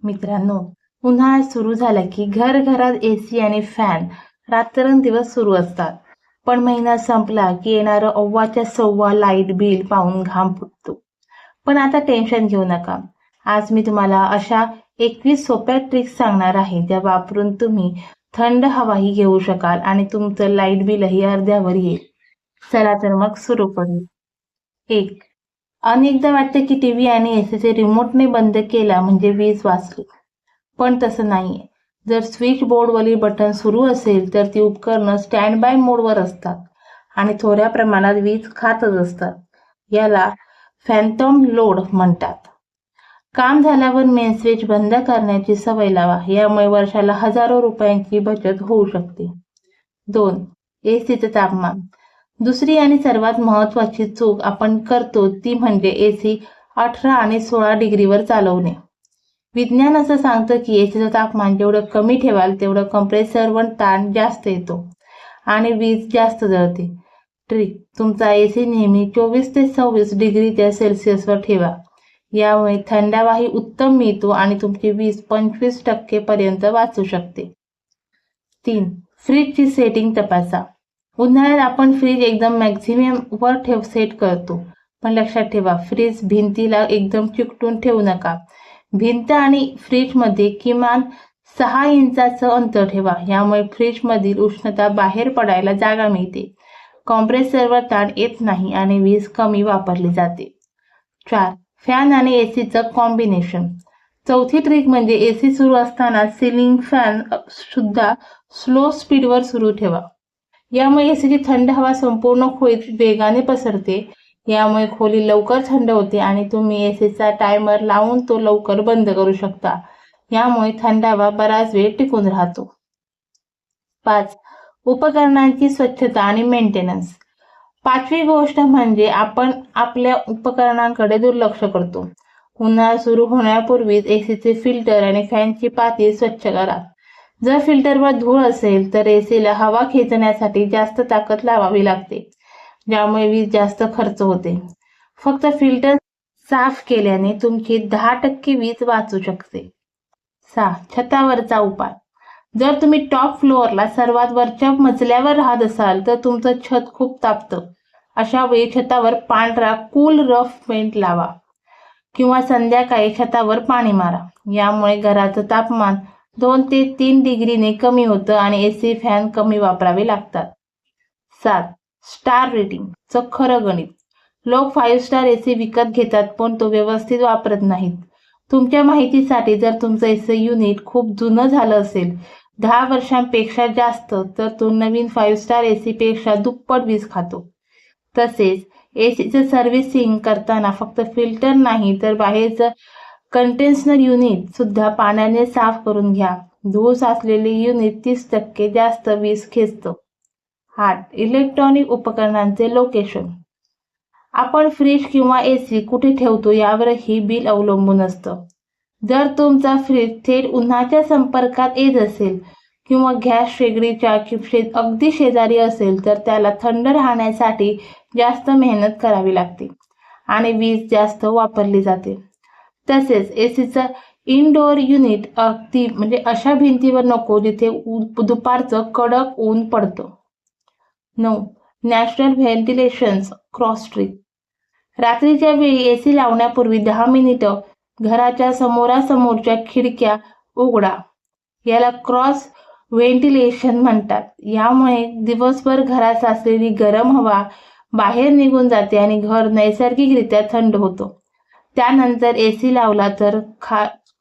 मित्रांनो, उन्हाळा सुरू झाला की घरात एसी आणि फॅन रात्रंदिवस सुरू असतात. पण महिना संपला की येणारं अव्वाच्या सव्वा लाईट बिल पाहून घाम फुटतो. पण आता टेन्शन घेऊ नका. आज मी तुम्हाला अशा 21 सोप्या ट्रिक्स सांगणार आहे ज्या वापरून तुम्ही थंड हवाही घेऊ शकाल आणि तुमचं लाईट बिलही अर्ध्यावर येईल. चला तर मग सुरू करू. 1. अनेकदा वाटतं की टीव्ही आणि एसीचे रिमोटने बंद केला म्हणजे वीज वाचली. पण तसं नाहीये. जर स्विच बोर्डवरील बटन सुरू असेल तर ती उपकरणं स्टँड बाय मोडवर असतात आणि थोड्या प्रमाणात वीज खातच असतात. याला फॅन्टम लोड म्हणतात. काम झाल्यावर मेन स्विच बंद करण्याची सवय लावा. यामुळे वर्षाला हजारो रुपयांची बचत होऊ शकते. 2. एसीचं तापमान. दुसरी आणि सर्वात महत्त्वाची चूक आपण करतो ती म्हणजे एसी 18 आणि 16 डिग्रीवर चालवणे. विज्ञान असं सांगतं की एसीचं तापमान जेवढं कमी ठेवाल तेवढं कंप्रेसरवर ताण जास्त येतो आणि वीज जास्त जळते. ट्रिक: तुमचा एसी नेहमी 24 ते 26 डिग्री सेल्सिअसवर ठेवा. यामुळे थंडावाही उत्तम मिळतो आणि तुमची वीज 25% पर्यंत वाचू शकते. 3. फ्रीजची सेटिंग तपासा. उन्हाळ्यात आपण फ्रीज एकदम मॅक्झिमम वर सेट करतो. पण लक्षात ठेवा, फ्रीज भिंतीला एकदम चिकटून ठेवू नका. भिंत आणि फ्रीजमध्ये किमान 6 इंचाचं अंतर ठेवा. यामुळे फ्रीजमधील उष्णता बाहेर पडायला जागा मिळते. कॉम्प्रेसरवर ताण येत नाही आणि वीज कमी वापरली जाते. 4. फॅन आणि एसीचं कॉम्बिनेशन. चौथी ट्रिक म्हणजे एसी सुरू असताना सिलिंग फॅन सुद्धा स्लो स्पीडवर सुरू ठेवा. यामुळे एसीची थंड हवा संपूर्ण खोलीत वेगाने पसरते. यामुळे खोली लवकर थंड होते आणि तुम्ही एसीचा टायमर लावून तो लवकर बंद करू शकता. यामुळे थंड हवा बराच वेळ टिकून राहतो. 5. उपकरणांची स्वच्छता आणि मेंटेनन्स. पाचवी गोष्ट म्हणजे आपण आपल्या उपकरणांकडे दुर्लक्ष करतो. उन्हाळा सुरू होण्यापूर्वीच एसीचे फिल्टर आणि फॅनची पाती स्वच्छ करा. जर फिल्टरवर धूळ असेल तर एसीला हवा खेचण्यासाठी जास्त ताकद लावावी लागते, ज्यामुळे वीज जास्त खर्च होते. फक्त फिल्टर साफ केल्याने तुमची 10% वीज वाचू शकते. 6. छतावरचा उपाय. जर तुम्ही टॉप फ्लोअरला सर्वात वरच्या मजल्यावर राहत असाल तर तुमचं छत खूप तापतं. अशा वेळी छतावर पांढरा कूल रफ पेंट लावा किंवा संध्याकाळी छतावर पाणी मारा. यामुळे घराचं तापमान 2 ते 3 डिग्रीने कमी होतं आणि एसी फॅन कमी वापरावे लागतात. 7. स्टार रेटिंगचं खरं गणित. लोक 5 स्टार एसी विकत घेतात पण तो व्यवस्थित वापरत नाहीत. तुमच्या माहितीसाठी, जर तुमचं एसी युनिट खूप जुनं झालं असेल, 10 वर्षांपेक्षा जास्त, तर तो नवीन 5 स्टार एसी पेक्षा दुप्पट वीज खातो. तसेच एसीचं सर्व्हिसिंग करताना फक्त फिल्टर नाही तर बाहेरचं कंडेन्सर युनिट सुद्धा पाण्याने साफ करून घ्या. धूळ साचलेले युनिट 30% जास्त वीज खेचतं. 8. इलेक्ट्रॉनिक उपकरणांचे लोकेशन. आपण फ्रीज किंवा एसी कुठे ठेवतो यावरही बिल अवलंबून असतं. जर तुमचा फ्रीज थेट उन्हाच्या संपर्कात येत असेल किंवा गॅस शेगडीच्या अगदी शेजारी असेल तर त्याला थंड राहण्यासाठी जास्त मेहनत करावी लागते आणि वीज जास्त वापरली जाते. तसेच एसीचं इनडोअर युनिट अगदी अशा भिंतीवर नको जिथे दुपारचं कडक ऊन पडतं. 9. Natural ventilation cross trick. रात्रीच्या वेळी एसी लावण्यापूर्वी 10 मिनिटं घराच्या समोरासमोरच्या खिडक्या उघडा. याला क्रॉस व्हेंटिलेशन म्हणतात. यामुळे दिवसभर घरात साचलेली गरम हवा बाहेर निघून जाते आणि घर नैसर्गिकरित्या थंड होतं. त्यानंतर एसी लावला तर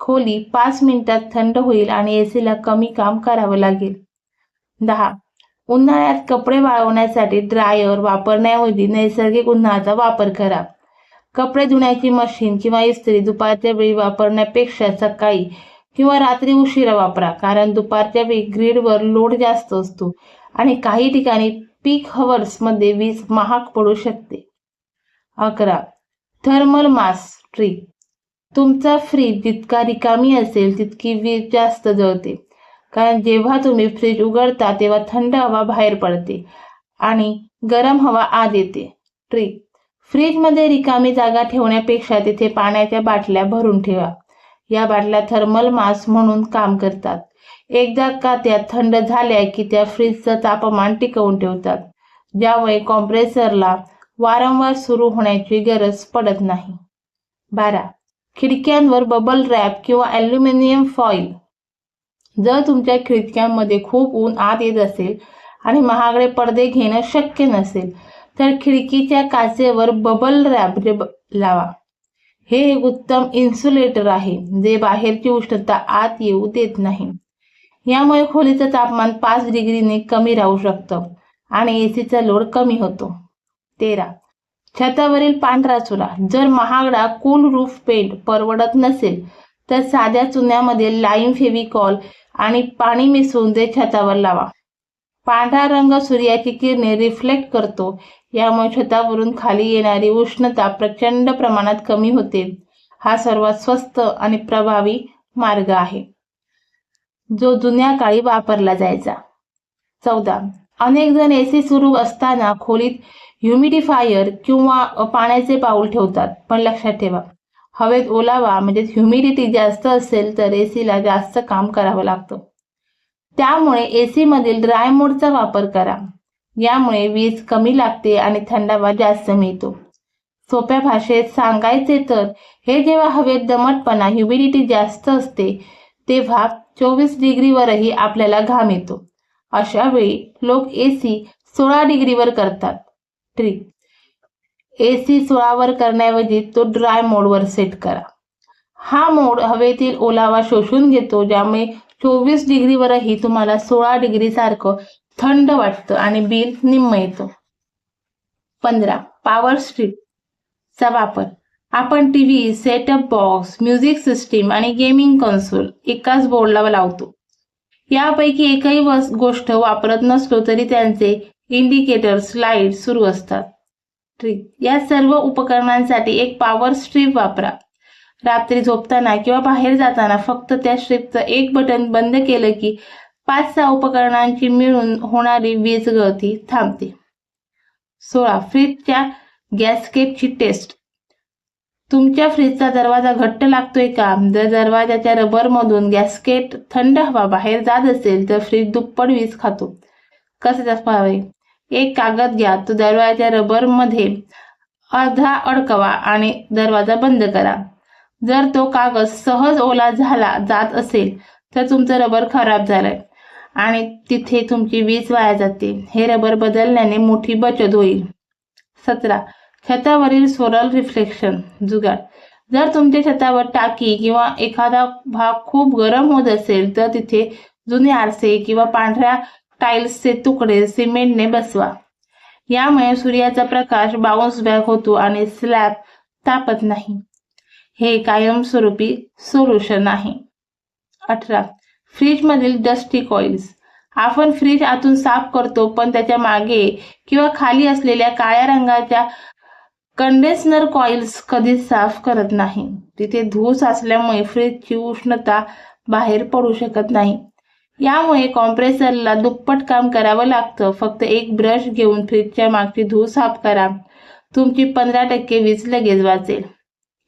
खोली 5 मिनिटात थंड होईल आणि एसीला कमी काम करावं लागेल. 10. उन्हाळ्यात कपडे वाळवण्यासाठी ड्रायर वापरण्याऐवजी नैसर्गिक उन्हाचा वापर करा. कपडे धुण्याची मशीन किंवा इस्त्री दुपारच्या वेळी वापरण्यापेक्षा सकाळी किंवा रात्री उशिरा वापरा, कारण दुपारच्या वेळी ग्रीडवर लोड जास्त असतो आणि काही ठिकाणी पीक हवर्समध्ये वीज महाग पडू शकते. 11. Thermal mass trick. तुमचा फ्रीज जितका रिकामी असेल तितकी वीज जास्त जळते, कारण जेव्हा तुम्ही फ्रीज उघडता तेव्हा थंड हवा बाहेर पडते आणि गरम हवा आत येते. ट्रिक: फ्रीजमध्ये रिकामी जागा ठेवण्यापेक्षा तिथे पाण्याच्या बाटल्या भरून ठेवा. या बाटल्या थर्मल मास म्हणून काम करतात. एकदा का त्या थंड झाल्या की त्या फ्रीजचं तापमान टिकवून ठेवतात, ज्यामुळे कॉम्प्रेसरला वारंवार सुरू होण्याची गरज पडत नाही. 12. खिडक्यांवर बबल रॅप किंवा ॲल्युमिनियम फॉईल. जर तुमच्या खिडक्यांमध्ये खूप ऊन आत येत असेल आणि महागडे पडदे घेणं शक्य नसेल, तर खिडकीच्या काचेवर बबल रॅप लावा. हे एक उत्तम इन्सुलेटर आहे जे बाहेरची उष्णता आत येऊ देत नाही. यामुळे खोलीचं तापमान 5 डिग्रीने कमी राहू शकतं आणि एसीचा लोड कमी होतो. 13. छतावरील पांढरा चुना. जर महागडा कूल रूफ पेंट परवडत नसेल तर साध्या चुन्यामध्ये लाईम फेविकॉल आणि पाणी मिसळून ते छतावर लावा. पांढरा रंग सूर्याची किरणे रिफ्लेक्ट करतो, यामुळे छतावरून खाली येणारी उष्णता प्रचंड प्रमाणात कमी होते. हा सर्वात स्वस्त आणि प्रभावी मार्ग आहे, जो जुन्या काळी वापरला जायचा. 14. अनेक जण एसी सुरू असताना खोलीत ह्युमिडिफायर किंवा पाण्याचे बाऊल ठेवतात, पण लक्षात ठेवा, हवेत ओलावा म्हणजे ह्युमिडिटी जास्त असेल तर एसीला जास्त काम करावं लागतं. त्यामुळे एसी मधील ड्राय मोडचा वापर करा. यामुळे वीज कमी लागते आणि थंडावा जास्त मिळतो. सोप्या भाषेत सांगायचे तर हे जेव्हा हवेत दमटपणा ह्युमिडिटी जास्त असते तेव्हा 24 डिग्रीवरही आपल्याला घाम येतो. अशा वेळी लोक एसी 16 डिग्रीवर करतात. ट्रिक: एसी 16 वर करण्याऐवजी तो ड्राय मोडवर सेट करा. हा मोड हवेतील ओलावा शोषून घेतो, ज्यामुळे 24 डिग्रीवरही तुम्हाला 16 डिग्री सारखं थंड वाटतं आणि बिल निम्म येतं. 15. पॉवर स्ट्रीपचा वापर. आपण TV, setup box, music system आणि गेमिंग कन्सोल एकाच बोर्डला लावतो. यापैकी एकही गोष्ट वापरत नसलो तरी त्यांचे इंडिकेटर्स, लाईट सुरू असतात. ट्रिक: या सर्व उपकरणांसाठी एक पॉवर स्ट्रीप वापरा. रात्री झोपताना किंवा बाहेर जाताना फक्त त्या स्ट्रीपचं एक बटन बंद केलं की 5-6 उपकरणांची मिळून होणारी वीज गळती थांबते. 16. फ्रीजच्या गॅसकेटची टेस्ट. तुमच्या फ्रीजचा दरवाजा घट्ट लागतोय का? जर दरवाजाच्या रबरमधून गॅसकेट थंड हवा बाहेर जात असेल तर फ्रीज दुप्पट वीज खातो. कसे तपासावे? एक कागद घ्या, तो दरवाजाच्या रबरमध्ये अर्धा अडकवा आणि दरवाजा बंद करा. जर तो कागद सहज ओला झाला जात असेल तर तुमचं रबर खराब झालंय आणि तिथे तुमची वीज वाया जाते. हे रबर बदलण्याने मोठी बचत होईल. 17. छतावरील सोलर रिफ्लेक्शन जुगाड. जर तुमच्या छतावर टाकी किंवा एखादा भाग खूप गरम होत असेल तर तिथे जुने आरसे किंवा पांढऱ्या टाइल्सचे तुकडे सिमेंटने बसवा. यामुळे सूर्याचा प्रकाश बाउन्स बॅक होतो आणि स्लॅब तापत नाही. हे कायमस्वरूपी सोल्युशन आहे. 18. फ्रीजमधील डस्टी कॉइल्स. आपण फ्रीज आतून साफ करतो, पण त्याच्या मागे किंवा खाली असलेल्या काळ्या रंगाच्या कंडेन्सर कॉइल्स कधीच साफ करत नाही. तिथे धूळ साचल्यामुळे फ्रीजची उष्णता बाहेर पडू शकत नाही. यामुळे कॉम्प्रेसरला दुप्पट काम करावं लागतं. फक्त एक ब्रश घेऊन फ्रीजच्या मागची धूळ साफ करा. तुमची 15% वीज लगेच वाचेल.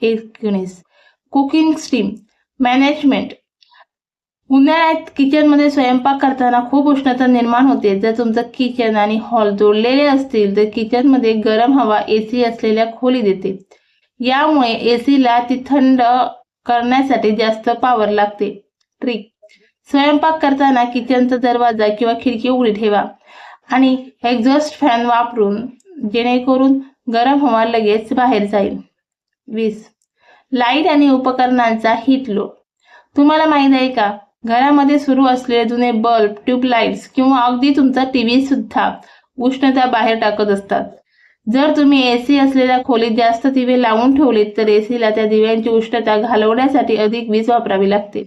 19. Cooking steam management. उन्हाळ्यात किचनमध्ये स्वयंपाक करताना खूप उष्णता निर्माण होते. जर तुमचं किचन आणि हॉल जोडलेले असतील तर किचनमध्ये गरम हवा एसी असलेल्या खोली देते. यामुळे एसीला ती थंड करण्यासाठी जास्त पॉवर लागते. ट्रिक: स्वयंपाक करताना किचनचा दरवाजा किंवा खिडकी उघडी ठेवा आणि एक्झॉस्ट फॅन वापरून, जेणेकरून गरम हवा लगेच बाहेर जाईल. 20. लाईट आणि उपकरणांचा हीट लोड. तुम्हाला माहित आहे का, घरामध्ये सुरू असलेले जुने बल्ब, ट्यूबलाइट्स किंवा अगदी तुमचा टीव्ही सुद्धा उष्णता बाहेर टाकत असतात. जर तुम्ही एसी असलेल्या खोलीत जास्त दिवे लावून ठेवलेत तर एसीला त्या दिव्यांची उष्णता घालवण्यासाठी अधिक वीज वापरावी लागते.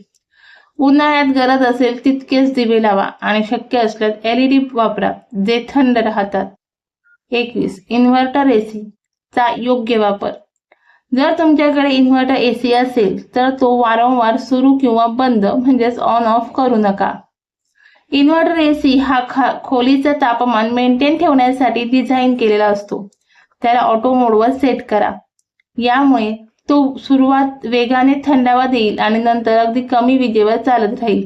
उन्हाळ्यात गरज असेल तितकेच दिवे लावा आणि शक्य असल्यास LED वापरा, जे थंड राहतात. 21. इन्व्हर्टर एसी चा योग्य वापर. जर तुमच्याकडे इन्व्हर्टर एसी असेल तर तो वारंवार सुरू किंवा बंद म्हणजेच ऑन ऑफ करू नका. इन्व्हर्टर एसी हा खोलीचं तापमान मेंटेन ठेवण्यासाठी डिझाईन केलेला असतो. त्याला ऑटो मोडवर सेट करा. यामुळे तो सुरुवात वेगाने थंडावा देईल आणि नंतर अगदी कमी विजेवर चालत राहील.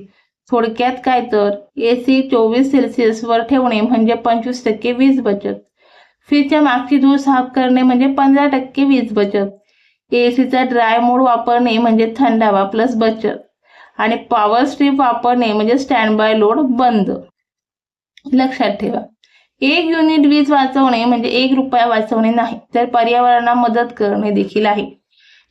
थोडक्यात काय तर AC 24 सेल्सिअसवर ठेवणे म्हणजे 25% वीज बचत. फ्रीजच्या मागची धूळ साफ करणे म्हणजे 15% वीज बचत. ACचा ड्राय मोड वापरणे म्हणजे थंडावा प्लस बचत. आणि पॉवर स्ट्रीप वापरणे म्हणजे स्टँड बाय लोड बंद. लक्षात ठेवा, 1 युनिट वीज वाचवणे म्हणजे 1 रुपया वाचवणे नाही, तर पर्यावरणाला मदत करणे देखील आहे.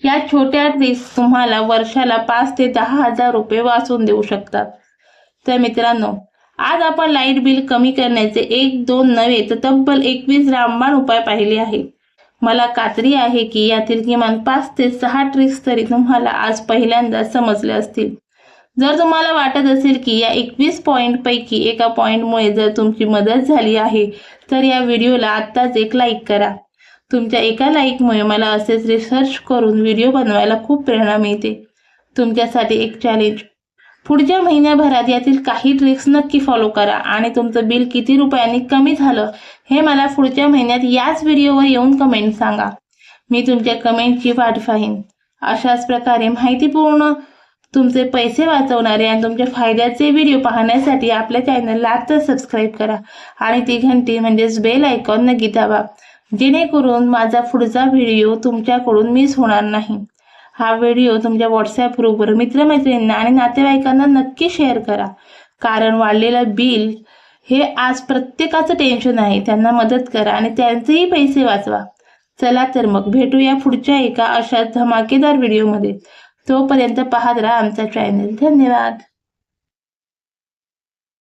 या छोट्या ट्रिक्स तुम्हाला वर्षाला 5 ते 10,000 रुपये वाचवून देऊ शकतात. तर मित्रांनो, आज आपण लाईट बिल कमी करण्याचे 1-2 नव्हे तर तब्बल 21 रामबाण उपाय पाहिले आहे. मला खात्री आहे की यातील किमान 5 ते 6 ट्रिक्स तरी तुम्हाला आज पहिल्यांदा समजले असतील. जर तुम्हाला वाटत असेल की या 21 पॉइंटपैकी एका पॉइंटमुळे जर तुमची मदत झाली आहे तर या व्हिडिओला आत्ताच एक लाईक करा. तुमच्या एका लाईकमुळे मला असेच रिसर्च करून व्हिडिओ बनवायला खूप प्रेरणा मिळते. तुमच्यासाठी एक चॅलेंज, पुढच्या महिन्याभरात यातील काही ट्रिक्स नक्की फॉलो करा आणि तुमचं बिल किती रुपयांनी कमी झालं हे मला पुढच्या महिन्यात याच व्हिडिओवर येऊन कमेंट सांगा. मी तुमच्या कमेंटची वाट पाहीन. अशाच प्रकारे माहितीपूर्ण, तुमचे पैसे वाचवणारे आणि तुमच्या फायद्याचे व्हिडिओ पाहण्यासाठी आपल्या चॅनलला आता सबस्क्राईब करा आणि ती घंटी म्हणजेच बेल आयकॉन नक्की दाबा, जेणेकरून माझा पुढचा व्हिडिओ तुमच्याकडून मिस होणार नाही. हा व्हिडिओ तुमच्या व्हॉट्सॲप ग्रुपवर मित्रमैत्रिणींना आणि नातेवाईकांना नक्की शेअर करा, कारण वाढलेलं बिल हे आज प्रत्येकाचं टेन्शन आहे. त्यांना मदत करा आणि त्यांचेही पैसे वाचवा. चला तर मग भेटूया पुढच्या एका अशा धमाकेदार व्हिडिओमध्ये. तोपर्यंत पाहत राहा आमचा चॅनल. धन्यवाद.